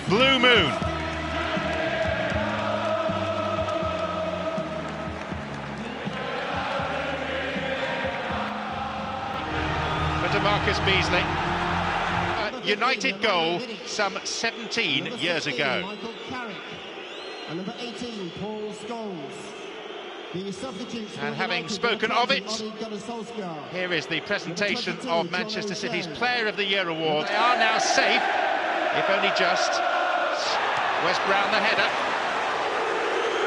Blue Moon. For DeMarcus Beasley. United goal some 17 years ago. And number 18, Paul Scholes. And having spoken of it, here is the presentation of Manchester City's Player of the Year award. They are now safe, if only just. Wes Brown the header.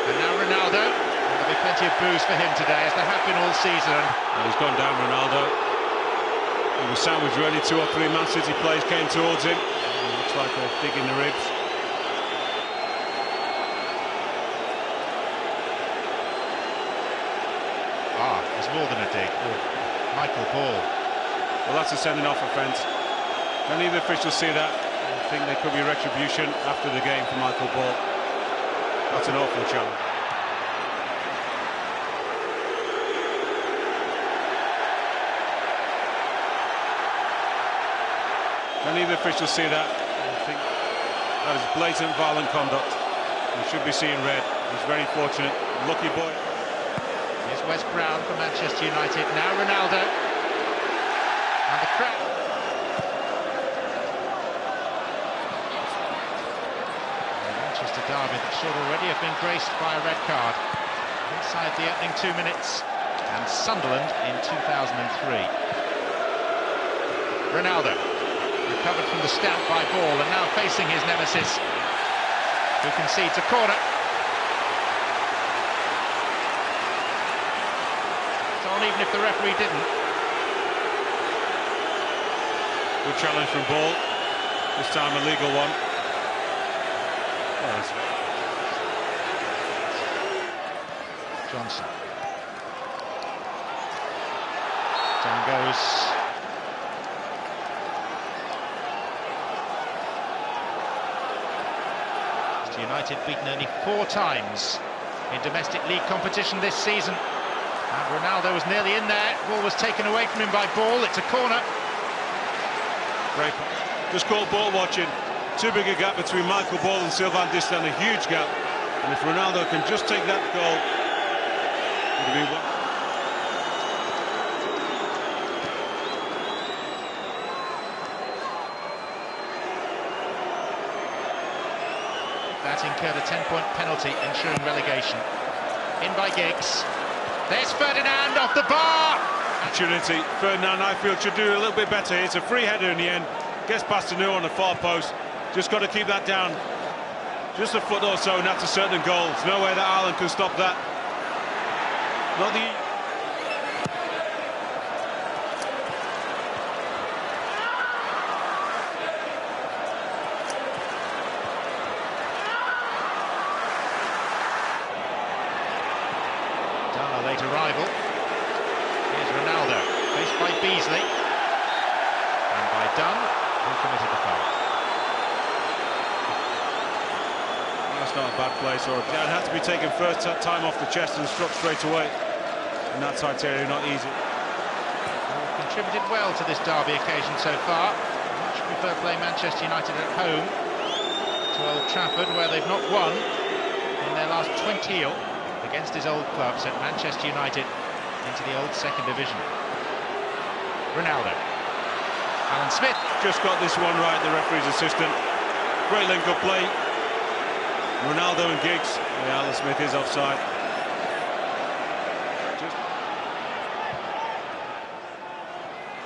And now Ronaldo. There'll be plenty of boos for him today, as there have been all season. Well, he's gone down, Ronaldo. He was sandwiched really. 2 or 3 Man City players came towards him. Looks like a dig in the ribs. It's more than a dig. Michael Ball. Well, that's a sending-off offence. Don't either officials see that? I think there could be retribution after the game for Michael Ball. That's an awful challenge. Don't either officials see that? I think that is blatant violent conduct. He should be seeing red. He's very fortunate. Lucky boy. Here's Wes Brown for Manchester United. Now Ronaldo. And the crowd. Manchester derby that should already have been graced by a red card inside the opening 2 minutes. And Sunderland in 2003. Ronaldo. Recovered from the stamp by Ball, and now facing his nemesis, who concedes a corner. It's on even if the referee didn't. Good challenge from Ball, this time a legal one. Yes. Johnson. Down goes United, beaten only 4 times in domestic league competition this season. And Ronaldo was nearly in there. Ball was taken away from him by Ball. It's a corner. Great. Just called ball watching. Too big a gap between Michael Ball and Sylvain Distin, a huge gap. And if Ronaldo can just take that goal, it'll be one. That incurred a 10-point penalty, ensuring relegation. In by Giggs. There's Ferdinand off the bar! Opportunity. Ferdinand, I feel, should do a little bit better. It's a free header in the end. Gets past Anu on the far post. Just got to keep that down. Just a foot or so, and that's a certain goal. There's no way that Ireland can stop that. Not the... A late arrival. Here's Ronaldo, faced by Beasley. And by Dunn, who committed the foul. That's not a bad place, or it had to be taken first time off the chest and struck straight away. And that side area, not easy. Well, contributed well to this derby occasion so far. Much prefer playing Manchester United at home to Old Trafford, where they've not won in their last 20 against his old club, sent Manchester United into the old second division. Ronaldo. Alan Smith. Just got this one right, the referee's assistant. Great link-up play. Ronaldo and Giggs. Yeah, Alan Smith is offside.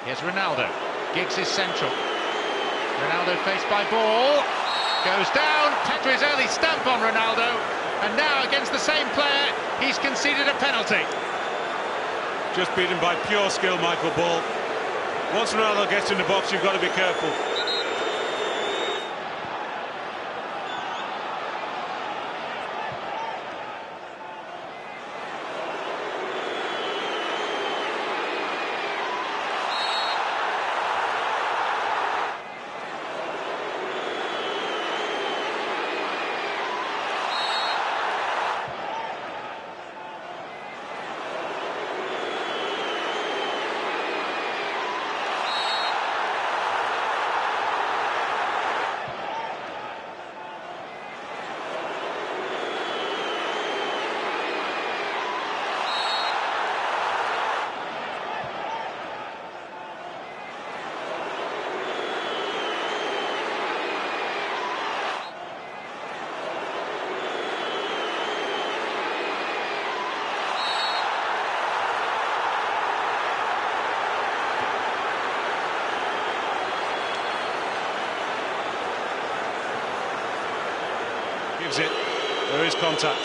Here's Ronaldo. Giggs is central. Ronaldo faced by Ball. Goes down. Petra's early stamp on Ronaldo. And now, against the same player, he's conceded a penalty. Just beaten by pure skill, Michael Ball. Once Ronaldo gets in the box, you've got to be careful. Gives it. There is contact.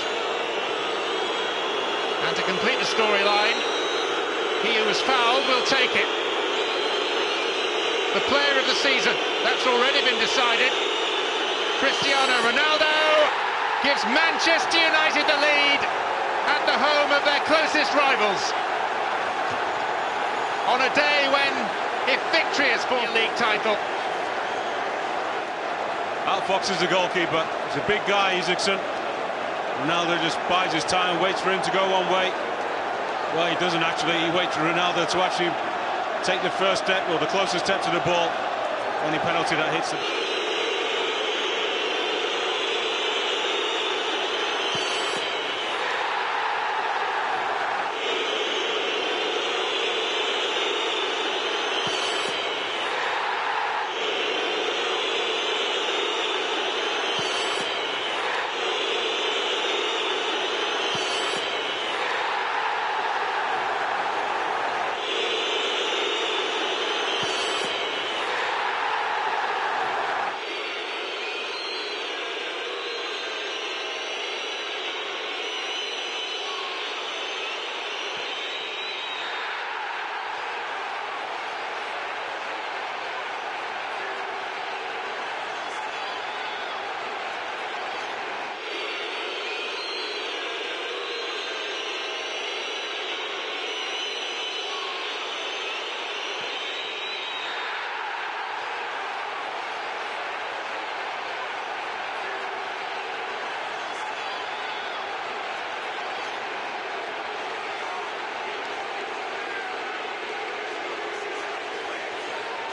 And to complete the storyline, he who was fouled will take it. The player of the season, that's already been decided. Cristiano Ronaldo gives Manchester United the lead at the home of their closest rivals. On a day when, if victory is for the league title. Outfoxes the goalkeeper. He's a big guy, Isaacson. Ronaldo just buys his time, waits for him to go one way. Well, he doesn't actually. He waits for Ronaldo to actually take the first step, or the closest step to the ball. Only penalty that hits him.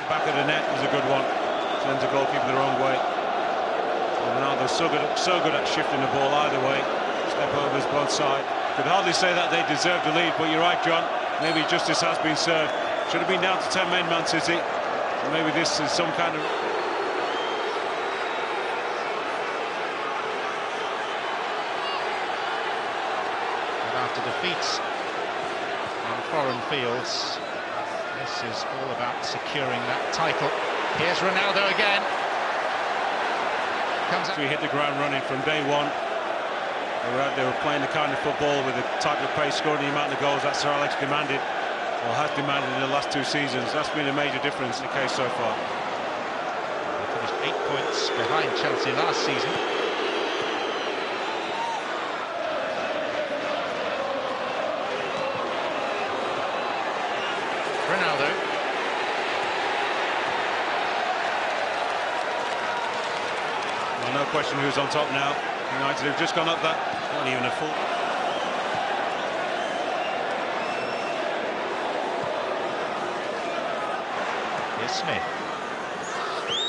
Back of the net was a good one. Sends the goalkeeper the wrong way. And Ronaldo's so good at shifting the ball either way. Step overs both sides. Could hardly say that they deserved the lead, but you're right, John. Maybe justice has been served. Should have been down to 10 men, Man City. And maybe this is some kind of... And after defeats on foreign fields, this is all about securing that title. Here's Ronaldo again. Comes up. We hit the ground running from day one. They were playing the kind of football with the type of pace, scoring the amount of goals that Sir Alex demanded, or has demanded in the last 2 seasons. That's been a major difference in the case so far. They finished 8 points behind Chelsea last season. Ronaldo. Well, no question who's on top now. United have just gone up that, not even a full. Here's Smith.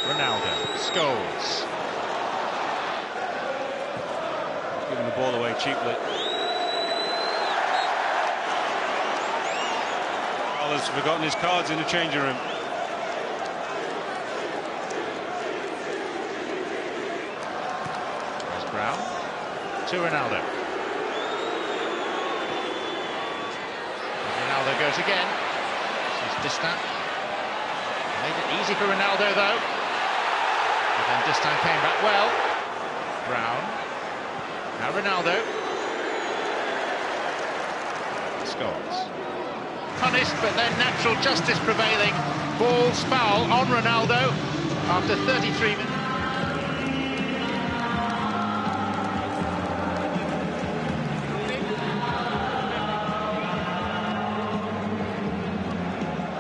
Ronaldo. Scholes. Giving the ball away cheaply. Has forgotten his cards in the changing room. There's Brown to Ronaldo. Ronaldo goes again. This is Distant. Made it easy for Ronaldo though. And then Distant came back well. Brown. Now Ronaldo. Scholes. Punished, but then natural justice prevailing. Ball's foul on Ronaldo after 33 minutes.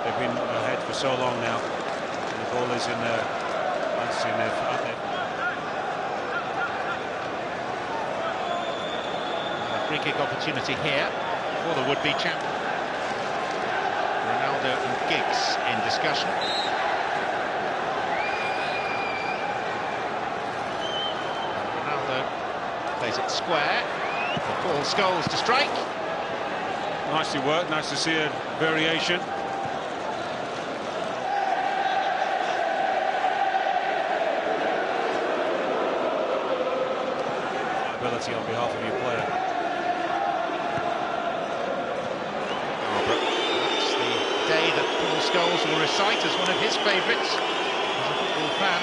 They've been ahead for so long now. And the ball is in there. That's in there. A free kick opportunity here for the would-be champion. Ronaldo and Giggs in discussion. Ronaldo plays it square for Paul Scholes to strike. Nicely worked, nice to see a variation. Ability on behalf of your player. Day that Paul Scholes will recite as one of his favourites as a football fan.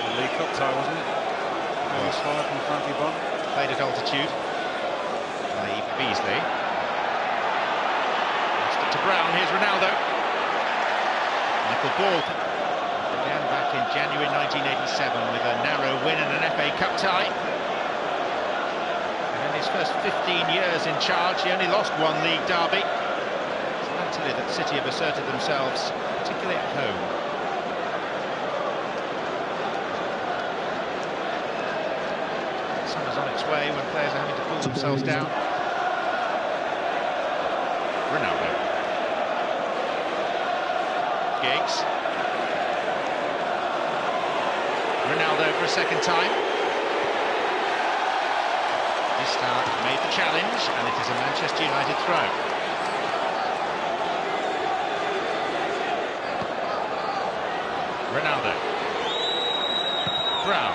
The League Cup tie, wasn't it? course. Forward from Frankie Bond. Played at altitude by Beasley. Lost it to Brown. Here's Ronaldo. Michael Ball began back in January 1987 with a narrow win and an FA Cup tie. And in his first 15 years in charge, he only lost one league derby. It's latterly that City have asserted themselves, particularly at home. Summer's on its way when players are having to pull themselves down. Ronaldo. Giggs. Ronaldo for a second time. Etihad made the challenge, and it is a Manchester United throw. Ronaldo. Brown.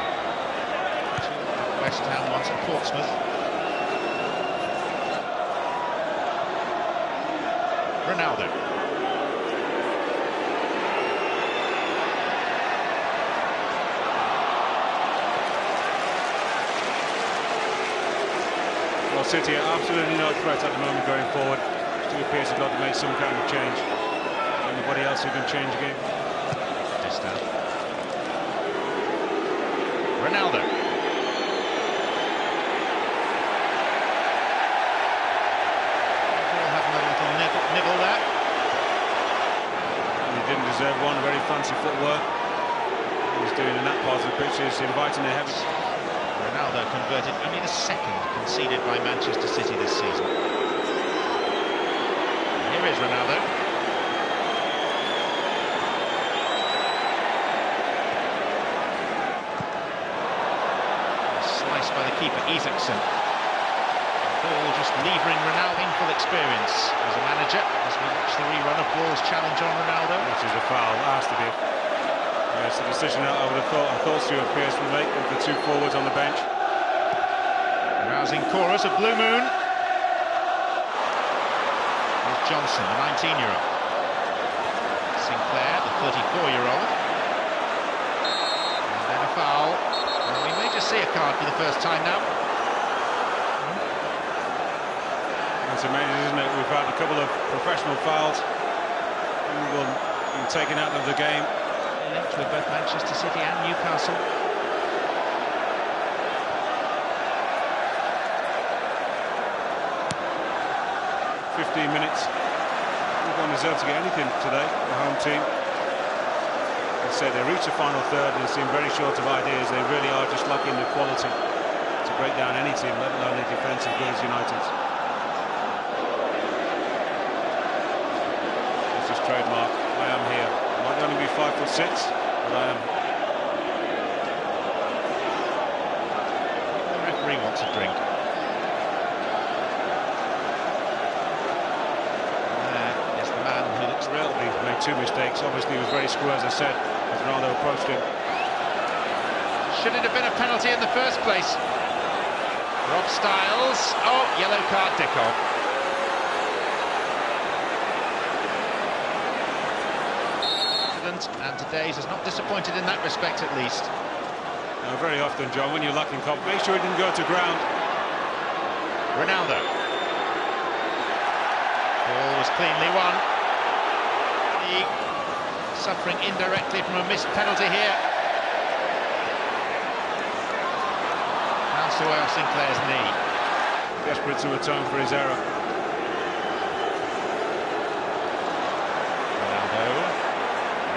West Ham, once at Portsmouth. Ronaldo. Well, City are absolutely no threat at the moment going forward. Still appears to have got to make some kind of change. Anybody else who can change the game? Ronaldo. We'll have a little nibble there. And he didn't deserve one. Very fancy footwork. He's doing in that part of the pitch is inviting the heavy. Ronaldo converted only the second conceded by Manchester City this season. And here is Ronaldo. Sliced by the keeper, Isaacson. Ball just levering Ronaldo. Painful experience as a manager as we watch the rerun of Ball's challenge on Ronaldo. Which is a foul, has to be. Yeah, it's a decision that I thought Stuart Pearce would make with the two forwards on the bench. Rousing chorus of Blue Moon. Here's Johnson, the 19-year-old. Sinclair, the 34-year-old. And then a foul. And we may just see a card for the first time now. It's amazing, isn't it? We've had a couple of professional fouls. One been taken out of the game. Linked with both Manchester City and Newcastle. 15 minutes. We don't deserve to get anything today, the home team. They say they reach the final third and seem very short of ideas. They really are just lacking the quality to break down any team, let alone a defence as good as United's. This is trademark. I am here. I might only be 5'6", but I am. The referee wants a drink. He made two mistakes. Obviously, he was very square, as I said, as Ronaldo approached him. Should it have been a penalty in the first place? Rob Styles. Oh, yellow card, Dickov. And today's has not disappointed in that respect, at least. Very often, John, when you're lacking confidence, make sure he didn't go to ground. Ronaldo. Ball was cleanly won. Suffering indirectly from a missed penalty here. Bounced away off Sinclair's knee. Desperate to atone for his error. Ronaldo.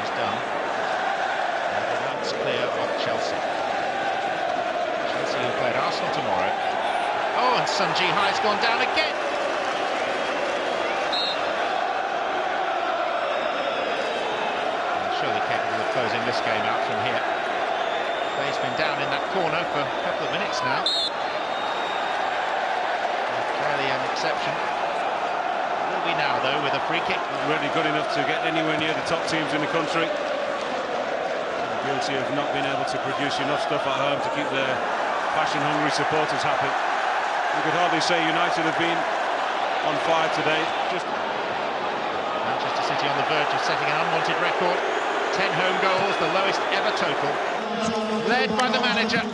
He's done. And the light's clear of Chelsea. Chelsea who played Arsenal tomorrow. Oh, and Sun Ji-hai's gone down again. Surely capable of closing this game out from here. Play's been down in that corner for a couple of minutes now. Barely an exception. Will be now, though, with a free kick. Really good enough to get anywhere near the top teams in the country. Guilty of not being able to produce enough stuff at home to keep their passion-hungry supporters happy. You could hardly say United have been on fire today. Just Manchester City on the verge of setting an unwanted record. 10 home goals, the lowest ever total. Led by the manager.